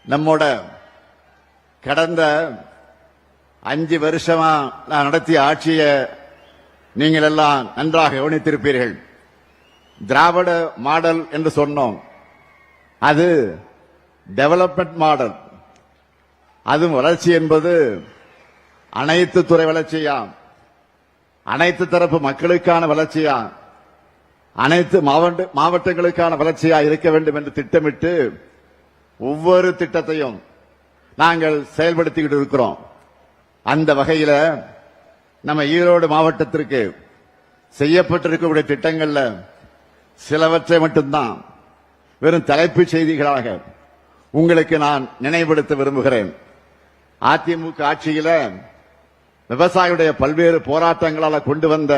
நம்மோட கடந்த 5 வருஷமா நான் நடத்திய ஆட்சியை நீங்கள் எல்லாம் நன்றாக கவனித்திருப்பீர்கள். திராவிட மாடல் என்று சொன்னோம். அது டெவலப்மெண்ட் மாடல். அது வளர்ச்சி என்பது அனைத்து துறை வளர்ச்சியா, அனைத்து தரப்பு மக்களுக்கான வளர்ச்சியா, அனைத்து மாவட்டங்களுக்கான வளர்ச்சியா இருக்க வேண்டும் என்று திட்டமிட்டு ஒவ்வொரு திட்டத்தையும் நாங்கள் செயல்படுத்திக்கிட்டு இருக்கிறோம். அந்த வகையில் நம்ம ஈரோடு மாவட்டத்திற்கு செய்யப்பட்டிருக்கக்கூடிய திட்டங்கள்ல சிலவற்றை மட்டும்தான் வெறும் தலைப்புச் செய்திகளாக உங்களுக்கு நான் நினைவுபடுத்த விரும்புகிறேன். அதிமுக ஆட்சியில விவசாயிகளுடைய பல்வேறு போராட்டங்களால் கொண்டு வந்த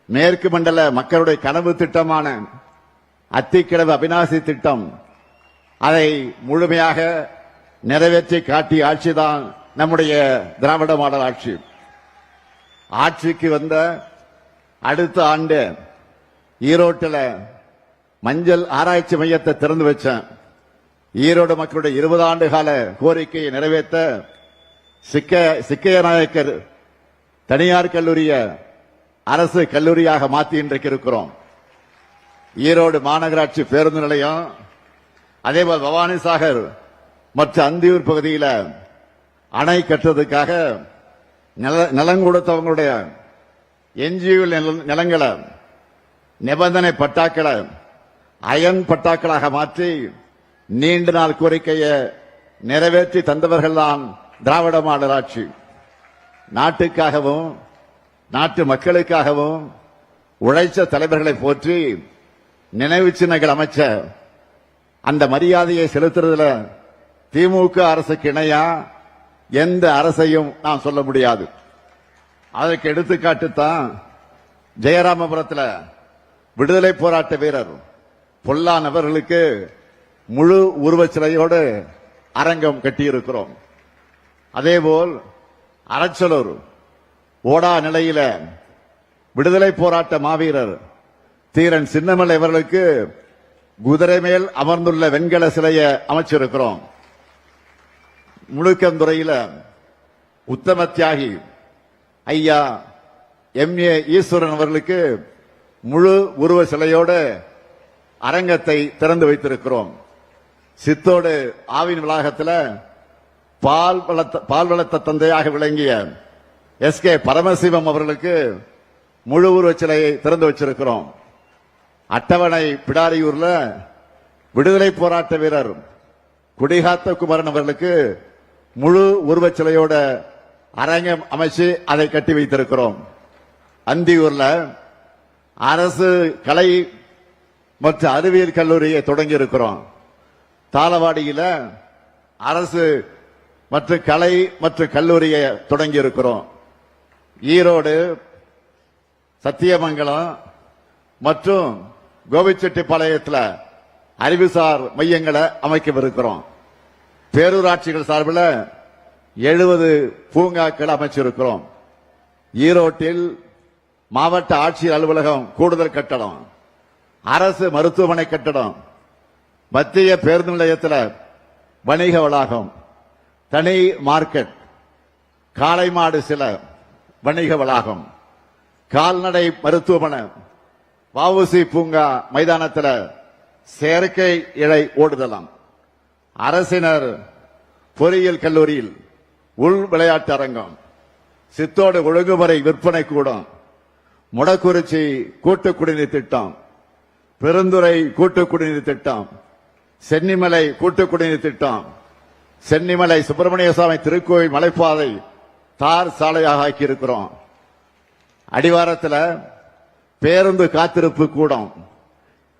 மேற்கு மண்டல மக்களுடைய கனவு திட்டமான அத்திக்கிழவு அவிநாசி திட்டம், அதை முழுமையாக நிறைவேற்றி காட்டிய ஆட்சிதான் நம்முடைய திராவிட மாடல் ஆட்சி. ஆட்சிக்கு வந்த அடுத்த ஆண்டு ஈரோட்டில் மஞ்சள் ஆராய்ச்சி மையத்தை திறந்து வச்சேன். ஈரோடு மக்களுடைய 20 ஆண்டு கால கோரிக்கையை நிறைவேற்ற சிக்கைய நாயக்கர் தனியார் கல்லூரிய அரசு கல்லூரியாக மாற்றி இன்றைக்கு இருக்கிறோம். ஈரோடு மாநகராட்சி பேருந்து நிலையம், அதேபோல் பவானிசாகர் மற்ற அந்தியூர் பகுதியில் அணை கட்டுறதுக்காக நிலம் கொடுத்தவங்களுடைய என்ஜிஓ நிலங்களை நிபந்தனை பட்டாக்களை அயன் பட்டாக்களாக மாற்றி நீண்ட நாள் கோரிக்கையை நிறைவேற்றி தந்தவர்கள் தான் திராவிட மாடல் ஆட்சி. நாட்டுக்காகவும் நாட்டு மக்களுக்காகவும் உழைச்ச தலைவர்களை போற்றி நினைவு சின்னங்கள் அமைச்ச அந்த மரியாதையை செலுத்துறதுல திமுக அரசுக்கு இணையா எந்த அரசையும் நாம் சொல்ல முடியாது. அதற்கு எடுத்துக்காட்டுத்தான் ஜெயராமபுரத்தில் விடுதலை போராட்ட வீரர் பொல்லான் அவர்களுக்கு முழு உருவச்சிலையோடு அரங்கம் கட்டியிருக்கிறோம். அதேபோல் அரச்சலூர் ஓடா நிலையில விடுதலை போராட்ட மாவீரர் தீரன் சின்னமலை அவர்களுக்கு குதிரை மேல் அமர்ந்துள்ள வெண்கல சிலையை அமைச்சிருக்கிறோம். முழுக்கந்துறையில உத்தம தியாகி ஐயா MA ஈஸ்வரன் அவர்களுக்கு முழு உருவ சிலையோடு அரங்கத்தை திறந்து வைத்திருக்கிறோம். சித்தோடு ஆவின் வளாகத்தில் பால் வளர்த்த தந்தையாக விளங்கிய SK பரமசிவம் அவர்களுக்கு முழு உருவ சிலையை திறந்து வச்சிருக்கிறோம். அட்டவணை பிடாரியூர்ல விடுதலை போராட்ட வீரர் குடிகாத்த குமரன் அவர்களுக்கு முழு உருவச் சிலையோட அரங்கம் அமைச்சு அதை கட்டி வைத்திருக்கிறோம். அந்தியூர்ல அரசு கலை மற்றும் அறிவியல் கல்லூரியை தொடங்கி இருக்கிறோம். தாளவாடியில அரசு மற்றும் கலை மற்றும் கல்லூரியை தொடங்கி இருக்கிறோம். ஈரோடு, சத்தியமங்கலம் மற்றும் கோபிச்செட்டிப்பாளையத்தில் அறிவுசார் மையங்களை அமைக்கவிருக்கிறோம். பேரூராட்சிகள் சார்பில் 70 பூங்காக்கள் அமைச்சிருக்கிறோம். ஈரோட்டில் மாவட்ட ஆட்சியர் அலுவலகம் கூடுதல் கட்டடம், அரசு மருத்துவமனை கட்டடம், மத்திய பேருந்து நிலையத்தில் வணிக வளாகம், தனி மார்க்கெட், காளை மாடு சில வணிக வளாகம், கால்நடை மருத்துவமனை, வஉசி பூங்கா மைதானத்தில் செயற்கை இழை ஓடுதலாம், அரசினர் பொறியியல் கல்லூரியில் உள் விளையாட்டு அரங்கம், சித்தோடு ஒழுங்குமுறை விற்பனை கூடம், முடக்குறிச்சி கூட்டு குடிநீர் திட்டம், பெருந்துறை கூட்டு குடிநீர் திட்டம், சென்னிமலை கூட்டு குடிநீர் திட்டம், சென்னிமலை சுப்பிரமணிய சுவாமி திருக்கோயில் மலைப்பாதை தார் சாலையாக ஆக்கியிருக்கிறோம். அடிவாரத்தில் பேருந்து காத்திருப்பு கூடம்,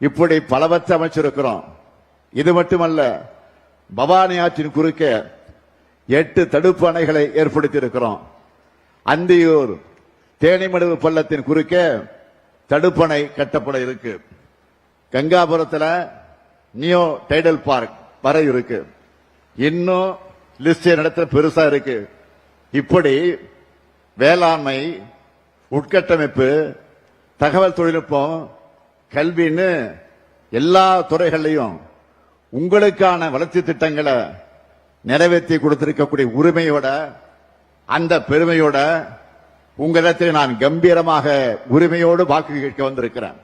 இப்படி பலவற்றை அமைச்சிருக்கிறோம். இது மட்டுமல்ல, பவானி ஆற்றின் குறுக்கே 8 தடுப்பு அணைகளை ஏற்படுத்தி இருக்கிறோம். அந்தியூர் தேனிமடுவு பள்ளத்தின் குறுக்கே தடுப்பணை கட்டப்பட இருக்கு. கங்காபுரத்தில் நியோ டைடல் பார்க் வர இருக்கு. இன்னும் லிஸ்ட் நடத்த பெருசா இருக்கு. இப்படி வேளாண்மை, உட்கட்டமைப்பு, தகவல் தொழில்நுட்பம், கல்வின்னு எல்லா துறைகளையும் உங்களுக்கான வளர்ச்சி திட்டங்களை நிறைவேற்றி கொடுத்திருக்கக்கூடிய உரிமையோட அந்த பெருமையோட உங்களிடத்தில் நான் கம்பீரமாக உரிமையோடு வாக்கு கேட்க வந்திருக்கிறேன்.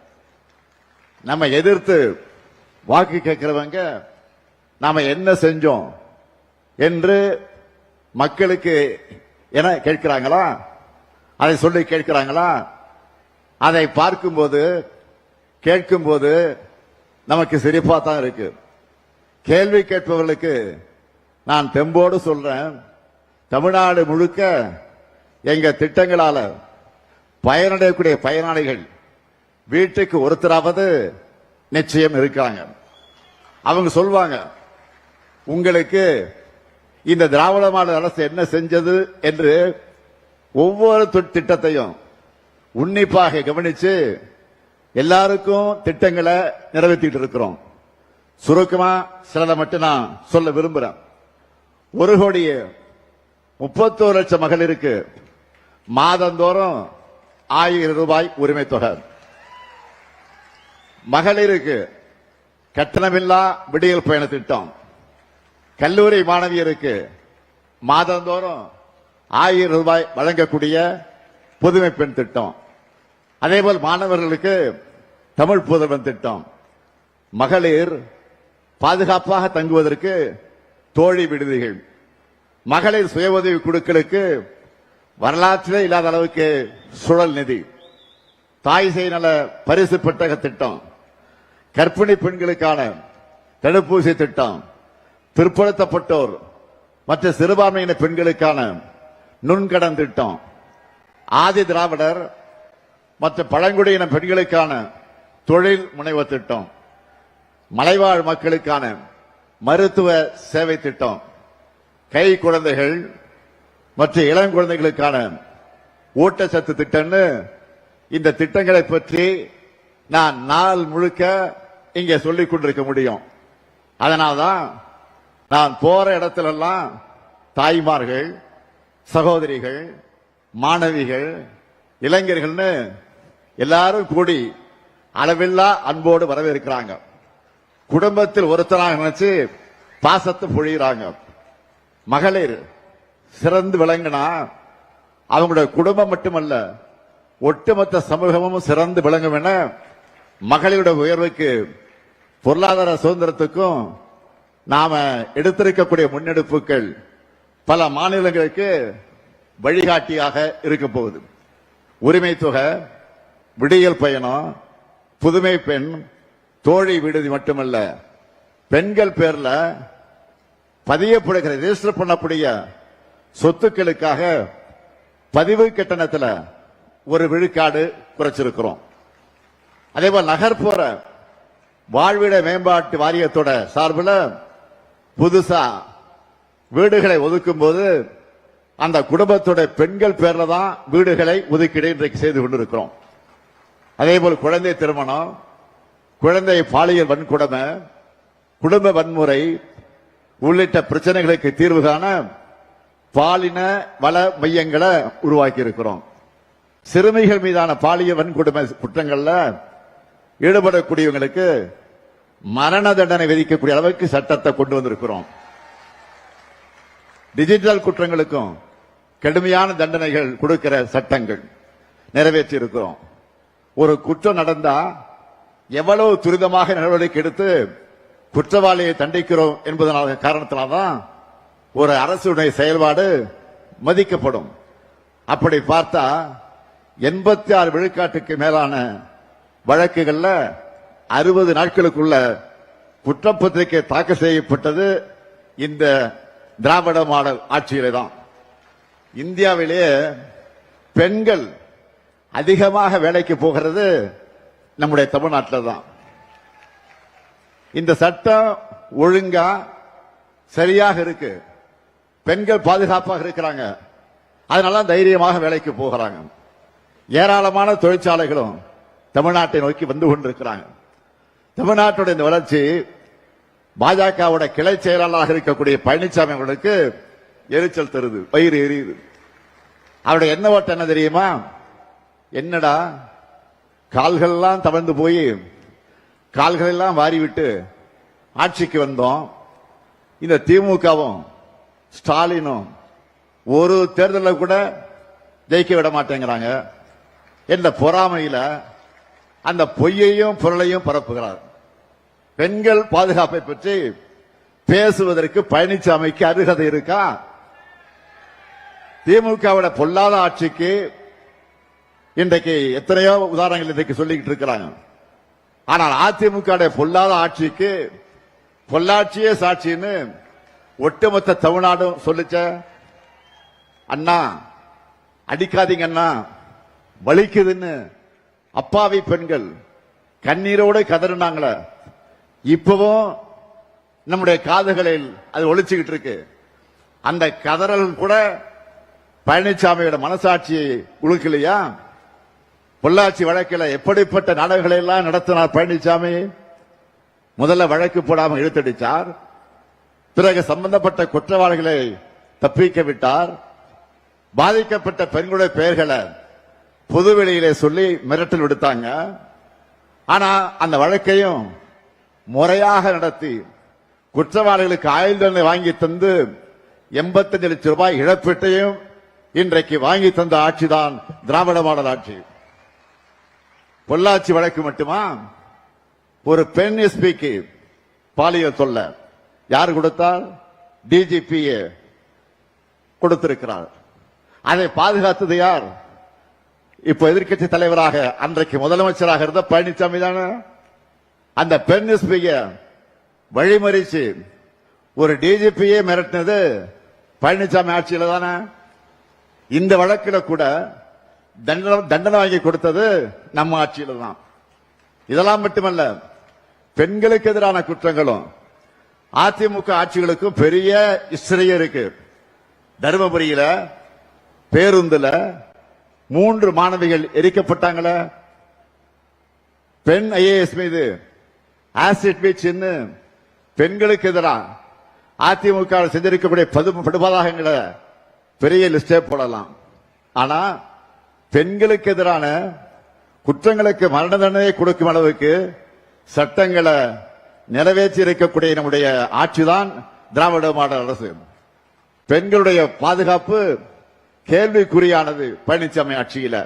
நம்ம எதிர்த்து வாக்கு கேட்கிறவங்க நாம என்ன செஞ்சோம் என்று மக்களுக்கு என கேட்கிறாங்களா, அதை சொல்லி கேட்கிறாங்களா? அதை பார்க்கும்போது கேட்கும்போது நமக்கு சிரிப்பா தான் இருக்கு. கேள்வி கேட்பவர்களுக்கு நான் தெம்போடு சொல்றேன், தமிழ்நாடு முழுக்க எங்க திட்டங்களால பயனடையக்கூடிய பயனாளிகள் வீட்டுக்கு ஒருத்தராவது நிச்சயம் இருக்காங்க. அவங்க சொல்வாங்க, உங்களுக்கு இந்த திராவிட மாடல் அரசு என்ன செஞ்சது என்று ஒவ்வொரு திட்டத்தையும் உன்னிப்பாக கவனிச்சு எல்லாருக்கும் திட்டங்களை நிறைவேற்றிட்டு இருக்கிறோம். சுருக்கமா சிலதை மட்டும் நான் சொல்ல விரும்புறேன். 1,31,00,000 மகளிருக்கு மாதந்தோறும் 1000 ரூபாய் உரிமை தொகை, மகளிருக்கு கட்டணமில்லா விடியல் பயண திட்டம், கல்லூரி மாணவியருக்கு மாதந்தோறும் 1000 ரூபாய் வழங்கக்கூடிய புதுமை பெண் திட்டம், அதேபோல் மாணவர்களுக்கு தமிழ் புதல்வன் திட்டம், மகளிர் பாதுகாப்பாக தங்குவதற்கு தோழி விடுதிகள், மகளிர் சுய உதவி குழுக்களுக்கு வரலாற்றிலே இல்லாத அளவுக்கு சுழல் நிதி, தாய் சேய் நல பரிசு பெட்டக திட்டம், கர்ப்பிணி பெண்களுக்கான தடுப்பூசி திட்டம், பிற்படுத்தப்பட்டோர் மற்ற சிறுபான்மையின பெண்களுக்கான நுண்கடன் திட்டம், ஆதி திராவிடர் மற்ற பழங்குடியின பெண்களுக்கான தொழில் முனைவோர் திட்டம், மலைவாழ் மக்களுக்கான மருத்துவ சேவை திட்டம், கை குழந்தைகள் மற்றும் இளம் குழந்தைகளுக்கான ஊட்டச்சத்து திட்டம்னு இந்த திட்டங்களை பற்றி நான் நாள் முழுக்க இங்கே சொல்லிக் கொண்டிருக்க முடியும். அதனால்தான் நான் போற இடத்திலெல்லாம் தாய்மார்கள், சகோதரிகள், மாணவிகள், இளைஞர்கள்னு எல்லாரும் கூடி அளவில்லா அன்போடு வரவேற்கிறாங்க. குடும்பத்தில் ஒருத்தராக நினைச்சு பாசத்தை பொழிகிறாங்க. மகளிர் சிறந்து விளங்கினா அவங்களுடைய குடும்பம் மட்டுமல்ல, ஒட்டுமொத்த சமூகமும் சிறந்து விளங்கும் என மகளிருடைய உயர்வுக்கு, பொருளாதார சுதந்திரத்துக்கும் நாம எடுத்திருக்கக்கூடிய முன்னெடுப்புகள் பல மாநிலங்களுக்கு வழிகாட்டியாக இருக்க போகுது. உரிமை தொகை, விடியல் பயணம், புதுமை பெண், தோழி விடுதி மட்டுமல்ல, பெண்கள் பேர்ல பதியப்படுகிற ரெஜிஸ்டர் பண்ணக்கூடிய சொத்துக்களுக்காக பதிவு கட்டணத்தில் 1 விழுக்காடு குறைச்சிருக்கிறோம். அதேபோல் நகர்ப்புற வாழ்விட மேம்பாட்டு வாரியத்தோட சார்பில் புதுசா வீடுகளை ஒதுக்கும் போது அந்த குடும்பத்தோட பெண்கள் பேர்ல தான் வீடுகளை ஒதுக்கீடு இன்றைக்கு செய்து கொண்டிருக்கிறோம். அதேபோல் குழந்தை திருமணம், குழந்தை பாலியல் வன்கொடுமை, குடும்ப வன்முறை உள்ளிட்ட பிரச்சனைகளுக்கு தீர்வு காண பாலின வள மையங்களை உருவாக்கி இருக்கிறோம். சிறுமிகள் மீதான பாலியல் வன்கொடுமை குற்றங்கள்ல ஈடுபடக்கூடியவங்களுக்கு மரண தண்டனை விதிக்கக்கூடிய அளவுக்கு சட்டத்தை கொண்டு வந்திருக்கிறோம். டிஜிட்டல் குற்றங்களுக்கும் கடுமையான தண்டனைகள் கொடுக்கிற சட்டங்கள் நிறைவேற்றி இருக்கிறோம். ஒரு குற்றம் நடந்தா எவ்வளவு துரிதமாக நடவடிக்கை எடுத்து குற்றவாளியை தண்டிக்கிறோம் என்பதனால காரணத்தினால்தான் ஒரு அரசுடைய செயல்பாடு மதிக்கப்படும். அப்படி பார்த்தா 86 விழுக்காட்டுக்கு மேலான வழக்குகள்ல 60 நாட்களுக்குள்ள குற்றப்பத்திரிகை தாக்கல் செய்யப்பட்டது இந்த திராவிட மாடல் ஆட்சியிலே தான். இந்தியாவிலேயே பெண்கள் அதிகமாக வேலைக்கு போகிறது நம்முடைய தமிழ்நாட்டில் தான். இந்த சட்டம் ஒழுங்கா சரியாக இருக்கு, பெண்கள் பாதுகாப்பாக இருக்கிறாங்க, அதனால தைரியமாக வேலைக்கு போகிறாங்க. ஏராளமான தொழிற்சாலைகளும் தமிழ்நாட்டை நோக்கி வந்து கொண்டிருக்கிறாங்க. தமிழ்நாட்டுடைய இந்த வளர்ச்சி பாஜகவோட கிளை செயலாளராக இருக்கக்கூடிய பழனிசாமி அவர்களுக்கு எரிச்சல் தருது, வயிறு எரியுது. அவருடைய என்ன ஓட்டம் என்ன தெரியுமா? என்னடா கால்கள் எல்லாம் தவழ்ந்து போய் கால்கள் எல்லாம் வாரிவிட்டு ஆட்சிக்கு வந்தோம். இந்த திமுகவும் ஸ்டாலினும் ஒரு தேர்தலில் கூட ஜெயிக்க விட மாட்டேங்கிறாங்க என்ற பொறாமையில அந்த பொய்யையும் பொருளையும் பரப்புகிறார். பெண்கள் பாதுகாப்பை பற்றி பேசுவதற்கு பழனிசாமிக்கு அருகதை இருக்கா? திமுகவோட பொல்லாத ஆட்சிக்கு இன்றைக்கு எத்தனையோ உதாரணங்கள் இன்றைக்கு சொல்லிக்கிட்டு இருக்கிறாங்க. ஆனால் அதிமுக பொல்லாத ஆட்சிக்கு பொள்ளாட்சியே சாட்சின்னு ஒட்டுமொத்த தமிழ்நாடும் சொல்லிச்ச. அண்ணா அடிக்காதீங்க அண்ணா வலிக்குதுன்னு அப்பாவி பெண்கள் கண்ணீரோடு கதறினாங்களே, இப்பவும் நம்முடைய காதுகளில் அது ஒலிச்சுக்கிட்டு இருக்கு. அந்த கதறல் கூட பழனிசாமியோட மனசாட்சியை உழுக்கலையா? பொள்ளாச்சி வழக்கில் எப்படிப்பட்ட நாடகங்களை எல்லாம் நடத்தினார் பழனிசாமி. முதல்ல வழக்கு போடாமல் இழுத்தடிச்சார், பிறகு சம்பந்தப்பட்ட குற்றவாளிகளை தப்பிக்க விட்டார், பாதிக்கப்பட்ட பெண்களுடைய பெயர்களை பொதுவெளியிலே சொல்லி மிரட்டல் விடுத்தாங்க. ஆனா அந்த வழக்கையும் முறையாக நடத்தி குற்றவாளிகளுக்கு ஆயுள் தண்டனை வாங்கி தந்து 85 லட்சம் ரூபாய் இழப்பீட்டையும் இன்றைக்கு வாங்கி தந்த ஆட்சிதான் திராவிட மாடல் ஆட்சி. பொள்ளாச்சி வழக்கு மட்டுமா? ஒரு பெண் எஸ்பிக்கு பாலியல் தொல்ல யார் கொடுத்தார்? டிஜிபிஏ கொடுத்திருக்கிறார். அதை பாதுகாத்தது யார்? இப்ப எதிர்க்கட்சி தலைவராக அன்றைக்கு முதலமைச்சராக இருந்த பழனிசாமி தானே. அந்த பெண் எஸ்பியை வழிமறிச்சு ஒரு டிஜிபியே மிரட்டினது பழனிசாமி ஆட்சியில தானே. இந்த வழக்கில் கூட தண்டனை வாங்கி கொடுத்தது நம்ம ஆட்சியில தான். இதெல்லாம் மட்டுமல்ல, பெண்களுக்கு எதிரான குற்றங்களும் அதிமுக ஆட்சிகளுக்கும் பெரிய ஹிஸ்டரியே இருக்கு. தருமபுரியில பேருந்துல 3 மாணவிகள் எரிக்கப்பட்டாங்களே, பெண் ஐஏஎஸ் மீது ஆசிட் பீச்சின்னு பெண்களுக்கு எதிராக அதிமுக செஞ்சிருக்கக்கூடிய படுபாதகங்களை பெரிய லிஸ்டே போடலாம். ஆனா பெண்களுக்கு எதிரான குற்றங்களுக்கு மரண தண்டனை கொடுக்கும் அளவுக்கு சட்டங்களை நிறைவேற்றி இருக்கக்கூடிய நம்முடைய ஆட்சிதான் திராவிட மாடல் அரசு. பெண்களுடைய பாதுகாப்பு கேள்விக்குறியானது பழனிசாமி ஆட்சியில.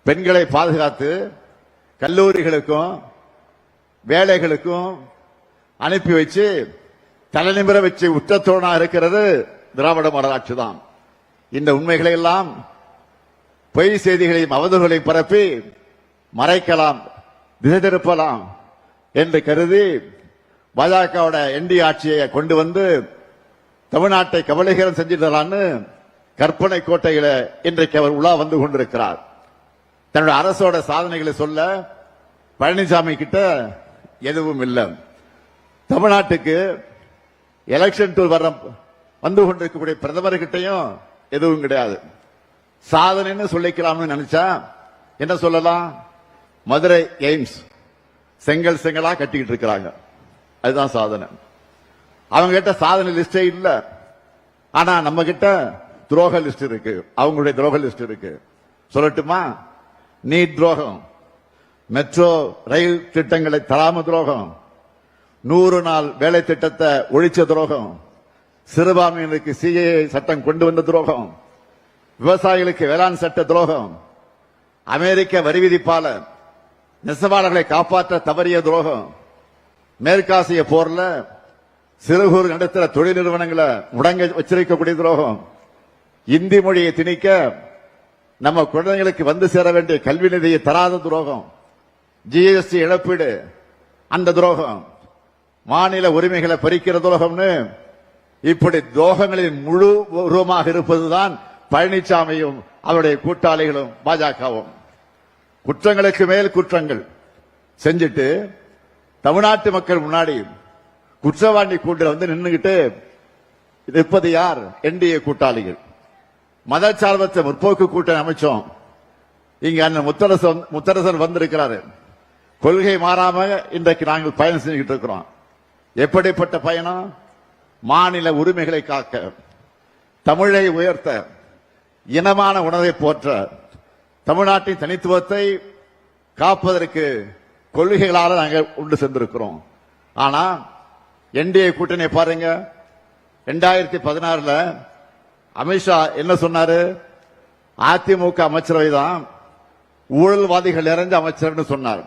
பெண்களை பாதுகாத்து கல்லூரிகளுக்கும் வேலைகளுக்கும் அனுப்பி வச்சு தலைநிமிர வச்சு உச்சத்தோனா இருக்கிறது திராவிட மாடல் ஆட்சி தான். இந்த உண்மைகளை எல்லாம் பொய் செய்திகளையும் அவதூறுகளையும் பரப்பி மறைக்கலாம், திசை திருப்பலாம் என்று கருதி பாஜகவோட என்டி ஆட்சியை கொண்டு வந்து தமிழ்நாட்டை கபலீகரம் செஞ்சிடலான்னு கற்பனை கோட்டையில இன்றைக்கு அவர் உலா வந்து கொண்டிருக்கிறார். தன்னுடைய அரசோட சாதனைகளை சொல்ல பழனிசாமி கிட்ட எதுவும் இல்லை. தமிழ்நாட்டுக்கு எலெக்ஷன் டூர் வர வந்து கொண்டிருக்கக்கூடிய பிரதமர்கிட்டையும் எதுவும் கிடையாது. சாதனைன்னு சொல்லிக்கலாம்னு நினைச்சா என்ன சொல்லலாம்? மதுரை எய்ம்ஸ் செங்கல் செங்கலா கட்டிக்கிட்டு இருக்கிறாங்க, அதுதான் சாதனை. அவங்க கிட்ட சாதனை லிஸ்டே இல்ல. ஆனா நம்ம கிட்ட துரோக லிஸ்ட் இருக்கு, அவங்களுடைய துரோக லிஸ்ட் இருக்கு. சொல்லட்டுமா? நீட் துரோகம், மெட்ரோ ரயில் திட்டங்களை தராம துரோகம், 100 நாள் வேலை திட்டத்தை ஒழிச்ச துரோகம், சிறுபான்மையினருக்கு சிஏஏ சட்டம் கொண்டு வந்த துரோகம், விவசாயிகளுக்கு வேளாண் சட்ட துரோகம், அமெரிக்க வரி விதிப்பாளர் நெசவாளர்களை காப்பாற்ற தவறிய துரோகம், மேற்காசிய போர்ல சிறு குறு நடுத்தர தொழில் நிறுவனங்களை முடங்க வச்சிருக்கக்கூடிய துரோகம், இந்தி மொழியை திணிக்க நம்ம குழந்தைகளுக்கு வந்து சேர வேண்டிய கல்வி நிதியை தராத துரோகம், ஜிஎஸ்டி இழப்பீடு அந்த துரோகம், மாநில உரிமைகளை பறிக்கிற துரோகம்னு இப்படி துரோகங்களின் முழு உருவமாக இருப்பதுதான் பழனிசாமியும் அவருடைய கூட்டாளிகளும் பாஜகவும். குற்றங்களுக்கு மேல் குற்றங்கள் செஞ்சுட்டு தமிழ்நாட்டு மக்கள் முன்னாடி குற்றவாளி கூட்டில் வந்து நின்றுகிட்டு இருப்பது யார்? என்டிஏ கூட்டாளிகள். மதச்சார்பற்ற முற்போக்கு கூட்டணி அமைச்சோம். இங்க அண்ணன் முத்தரசன் வந்திருக்கிறாரு. கொள்கை மாறாம இன்றைக்கு நாங்கள் பயணம் செஞ்சுக்கிட்டு இருக்கிறோம். எப்படிப்பட்ட பயணம்? மாநில உரிமைகளை காக்க, தமிழை உயர்த்த, இனமான உணவை போற்ற, தமிழ்நாட்டின் தனித்துவத்தை காப்பதற்கு கொள்கைகளால நாங்கள் உண்டு சென்றிருக்கிறோம். ஆனா என்டிஏ கூட்டணி பாருங்க. 2016 அமித்ஷா என்ன சொன்னாரு? அதிமுக அமைச்சரவை தான் ஊழல்வாதிகள் நிறைஞ்ச அமைச்சர்னு சொன்னார்.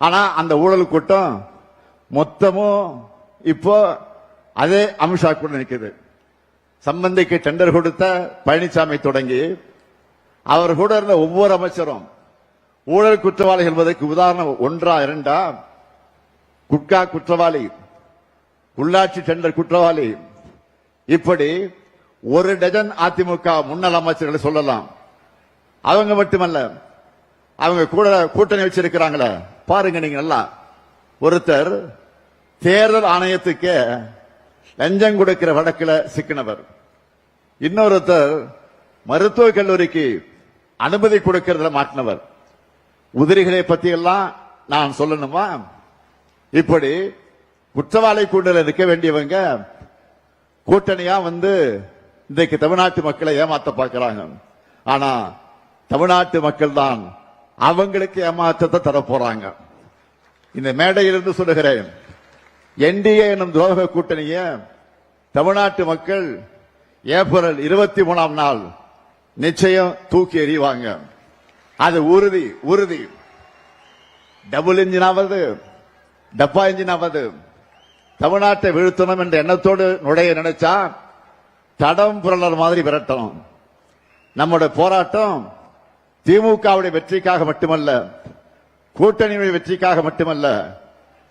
ஆனா அந்த ஊழல் கூட்டம் மொத்தமும் இப்போ அதே அமித்ஷா கூட நிற்குது. சம்பந்திக்கு டெண்டர் கொடுத்த பழனிசாமி தொடங்கி அவர் கூட இருந்த ஒவ்வொரு அமைச்சரும் ஊழல் குற்றவாளிகள் என்பதற்கு உதாரணம் ஒன்றா இரண்டா? குட்கா குற்றவாளி, உள்ளாட்சி டெண்டர் குற்றவாளி, இப்படி ஒரு டஜன் அதிமுக முன்னாள் அமைச்சர்களை சொல்லலாம். அவங்க மட்டுமல்ல, அவங்க கூட கூட்டணி வச்சிருக்கிறாங்களே பாருங்க நீங்க நல்லா. ஒருத்தர் தேர்தல் ஆணையத்துக்கு லஞ்சம் கொடுக்கிற வழக்கில் சிக்கினவர், இன்னொருத்தர் மருத்துவக் கல்லூரிக்கு அனுமதி கொடுக்கிறதுல மாட்டினவர். உதிரிகளை பத்தி எல்லாம் நான் சொல்லணுமா? இப்படி குற்றவாளி கூண்டல இருக்க வேண்டியவங்க கூட்டணியா வந்து இன்றைக்கு தமிழ்நாட்டு மக்களை ஏமாத்த பார்க்கிறாங்க. ஆனா தமிழ்நாட்டு மக்கள் தான் அவங்களுக்கு ஏமாற்றத்தை தர போறாங்க. இந்த மேடையிலிருந்து சொல்லுகிறேன், என்டிஏ எனும் துரோக கூட்டணிய தமிழ்நாட்டு மக்கள் ஏப்ரல் 23ஆம் நாள் நிச்சயம் தூக்கி எறிவாங்க. அது உறுதி உறுதி. டபுள் இன்ஜினாவது டப்பா இன்ஜினாவது தமிழ்நாட்டை வீழ்த்தணும் என்ற எண்ணத்தோடு நுழைய நினைச்சா தடம் புரளர் மாதிரி விரட்டணும். நம்முடைய போராட்டம் திமுகவுடைய வெற்றிக்காக மட்டுமல்ல, கூட்டணியுடைய வெற்றிக்காக மட்டுமல்ல,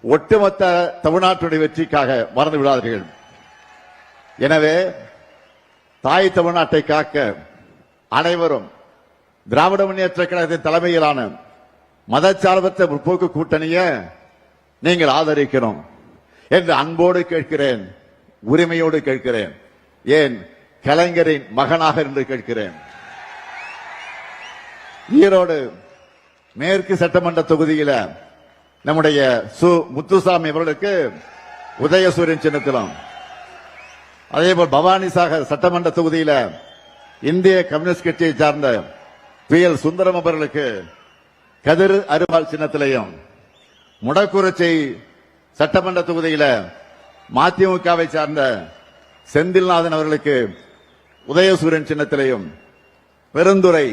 ஒட்டுமொத்த தமிழ்நாட்டுடைய வெற்றிக்காக மறந்து விடாதீர்கள். எனவே தாய் தமிழ்நாட்டை காக்க அனைவரும் திராவிட முன்னேற்ற கழகத்தின் தலைமையிலான மதச்சார்பற்ற முற்போக்கு கூட்டணியை நீங்கள் ஆதரிக்கணும் என்று அன்போடு கேட்கிறேன், உரிமையோடு கேட்கிறேன். ஏன் கலைஞரின் மகனாக என்று கேட்கிறேன். ஈரோடு மேற்கு சட்டமன்ற தொகுதியில நம்முடைய சு முத்துசாமி அவர்களுக்கு உதயசூரியன் சின்னத்திலும், அதேபோல் பவானிசாகர் சட்டமன்ற தொகுதியில இந்திய கம்யூனிஸ்ட் கட்சியை சார்ந்த PL சுந்தரம் அவர்களுக்கு கதிர் அருவாள் சின்னத்திலையும், முடக்குறிச்சி சட்டமன்ற தொகுதியில மதிமுகவை சார்ந்த செந்தில்நாதன் அவர்களுக்கு உதயசூரியன் சின்னத்திலையும், பெருந்துறை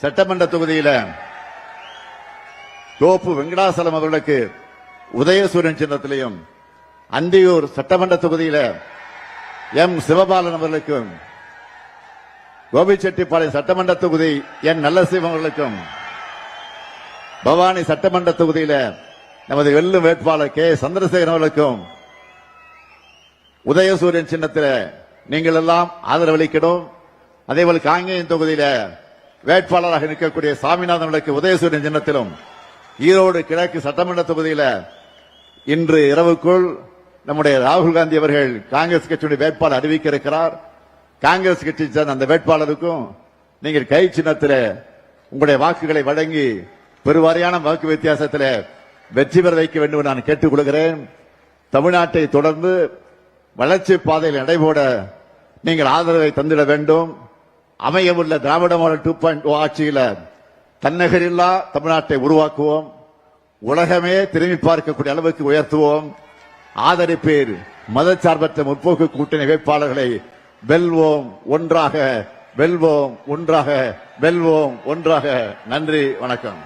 சட்டமன்ற தொகுதியில தோப்பு வெங்கடாசலம் அவர்களுக்கு உதயசூரியன் சின்னத்திலையும், அந்தியூர் சட்டமன்ற தொகுதியில M சிவபாலன் அவர்களுக்கும், கோபிச்செட்டிப்பாளையம் சட்டமன்ற தொகுதி N நல்லசிவம் அவர்களுக்கும், பவானி சட்டமன்ற தொகுதியில நமது வெல்லும் வேட்பாளர் K சந்திரசேகரன் அவர்களுக்கும் உதயசூரியன் சின்னத்தில் நீங்கள் எல்லாம் ஆதரவளிக்கணும். அதேபோல் காங்கேயம் தொகுதியில வேட்பாளராக நிற்கக்கூடிய சாமிநாதன் அவர்களுக்கு உதயசூரியன் சின்னத்திலும், ஈரோடு கிழக்கு சட்டமன்ற தொகுதியில இன்று இரவுக்குள் நம்முடைய ராகுல் காந்தி அவர்கள் காங்கிரஸ் கட்சியுடைய வேட்பாளர் அறிவிக்க இருக்கிறார். காங்கிரஸ் கட்சி சார்ந்த அந்த வேட்பாளருக்கும் நீங்கள் கை சின்னத்தில் உங்களுடைய வாக்குகளை வழங்கி பெருவாரியான வாக்கு வித்தியாசத்தில் வெற்றி பெற வைக்க வேண்டும் என்று நான் கேட்டுக் கொள்கிறேன். தமிழ்நாட்டை தொடர்ந்து வளர்ச்சி பாதையில் நடைபோட நீங்கள் ஆதரவை தந்திட வேண்டும். அமையவுள்ள திராவிட மாடல் 2.0 ஆட்சியில தன்னகரில்லா தமிழ்நாட்டை உருவாக்குவோம். உலகமே திரும்பி பார்க்கக்கூடிய அளவுக்கு உயர்த்துவோம். ஆதரிப்பேர் மதச்சார்பற்ற முற்போக்கு கூட்டணி வேட்பாளர்களை வெல்வோம் ஒன்றாக, வெல்வோம் ஒன்றாக, வெல்வோம் ஒன்றாக. நன்றி, வணக்கம்.